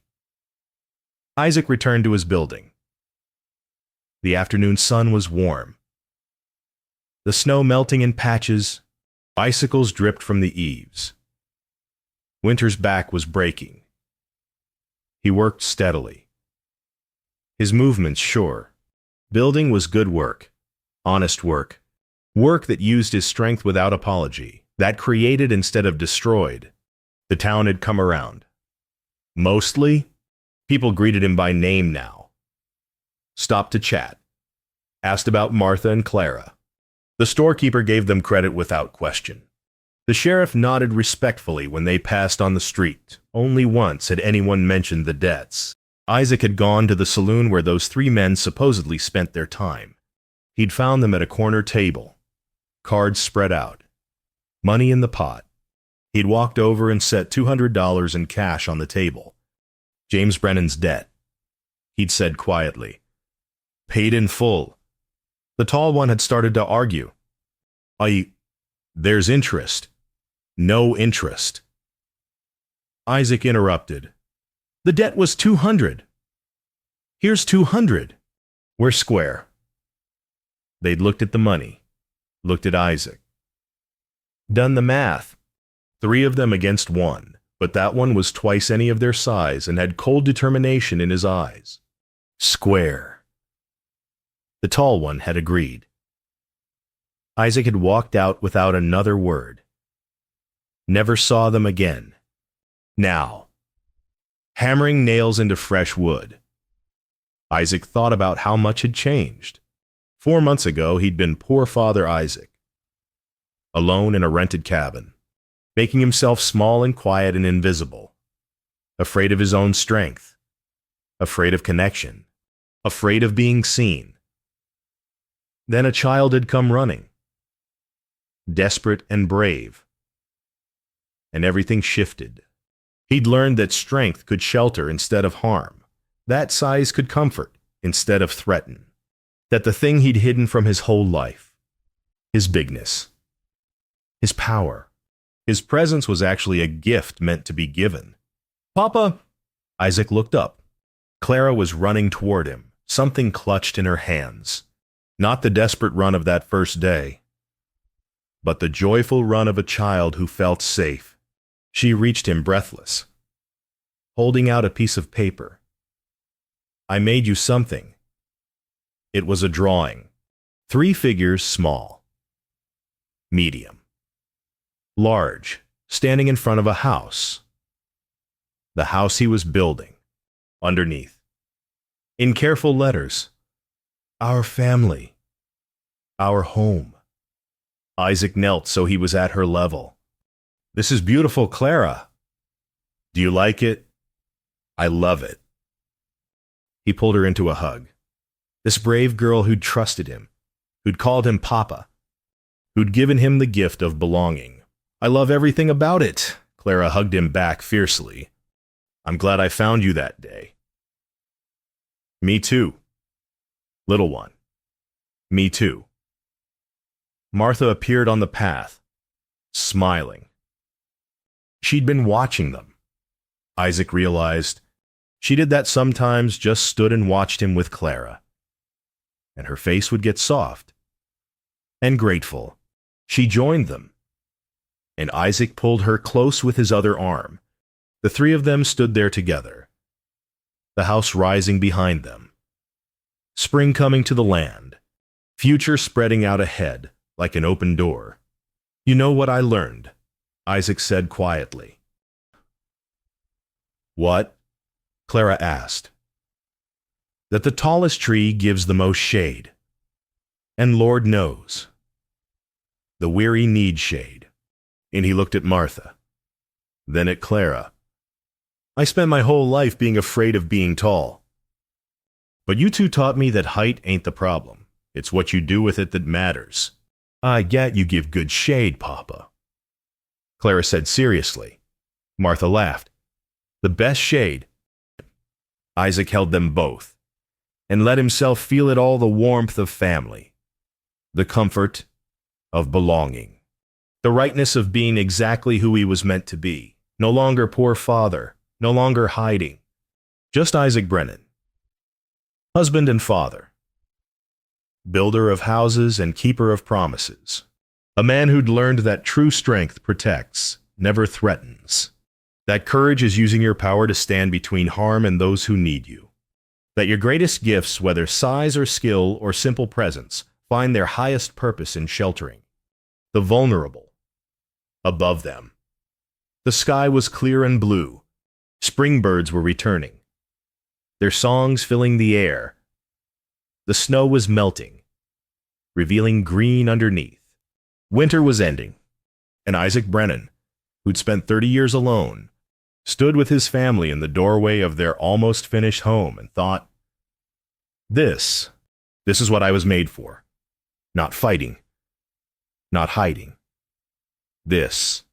Isaac returned to his building. The afternoon sun was warm. The snow melting in patches, icicles dripped from the eaves. Winter's back was breaking. He worked steadily. His movements sure. Building was good work, honest work, work that used his strength without apology, that created instead of destroyed. The town had come around. Mostly, people greeted him by name now. Stopped to chat. Asked about Martha and Clara. The storekeeper gave them credit without question. The sheriff nodded respectfully when they passed on the street. Only once had anyone mentioned the debts. Isaac had gone to the saloon where those three men supposedly spent their time. He'd found them at a corner table, cards spread out, money in the pot. He'd walked over and set $200 in cash on the table. James Brennan's debt. He'd said quietly, paid in full. The tall one had started to argue. There's interest. No interest. Isaac interrupted. The debt was $200. Here's $200. We're square. They'd looked at the money, looked at Isaac. Done the math. 3 of them against 1, but that one was twice any of their size and had cold determination in his eyes. Square. The tall one had agreed. Isaac had walked out without another word. Never saw them again. Now, hammering nails into fresh wood. Isaac thought about how much had changed. 4 months ago, he'd been poor Father Isaac, alone in a rented cabin, making himself small and quiet and invisible, afraid of his own strength, afraid of connection, afraid of being seen. Then a child had come running, desperate and brave, and everything shifted. He'd learned that strength could shelter instead of harm, that size could comfort instead of threaten, that the thing he'd hidden from his whole life, his bigness, his power, his presence was actually a gift meant to be given. Papa! Isaac looked up. Clara was running toward him, something clutched in her hands. Not the desperate run of that first day, but the joyful run of a child who felt safe. She reached him breathless, holding out a piece of paper. I made you something. It was a drawing. 3 figures small, medium, large, standing in front of a house. The house he was building. Underneath, in careful letters, our family, our home. Isaac knelt so he was at her level. This is beautiful, Clara. Do you like it? I love it. He pulled her into a hug. This brave girl who'd trusted him, who'd called him Papa, who'd given him the gift of belonging. I love everything about it. Clara hugged him back fiercely. I'm glad I found you that day. Me too. Little one. Me too. Martha appeared on the path, smiling. She'd been watching them. Isaac realized she did that sometimes, just stood and watched him with Clara. And her face would get soft and grateful. She joined them, and Isaac pulled her close with his other arm. The 3 of them stood there together, the house rising behind them. Spring coming to the land, future spreading out ahead like an open door. You know what I learned? Isaac said quietly. What? Clara asked. That the tallest tree gives the most shade. And Lord knows, the weary need shade. And he looked at Martha, then at Clara. I spent my whole life being afraid of being tall. But you 2 taught me that height ain't the problem. It's what you do with it that matters. I get you give good shade, Papa. Clara said seriously. Martha laughed. The best shade. Isaac held them both, and let himself feel it all, the warmth of family, the comfort of belonging, the rightness of being exactly who he was meant to be. No longer poor father, no longer hiding. Just Isaac Brennan. Husband and father. Builder of houses and keeper of promises. A man who'd learned that true strength protects, never threatens. That courage is using your power to stand between harm and those who need you. That your greatest gifts, whether size or skill or simple presence, find their highest purpose in sheltering the vulnerable above them. The sky was clear and blue. Spring birds were returning, their songs filling the air. The snow was melting, revealing green underneath. Winter was ending, and Isaac Brennan, who'd spent 30 years alone, stood with his family in the doorway of their almost finished home and thought, This is what I was made for. Not fighting, not hiding. This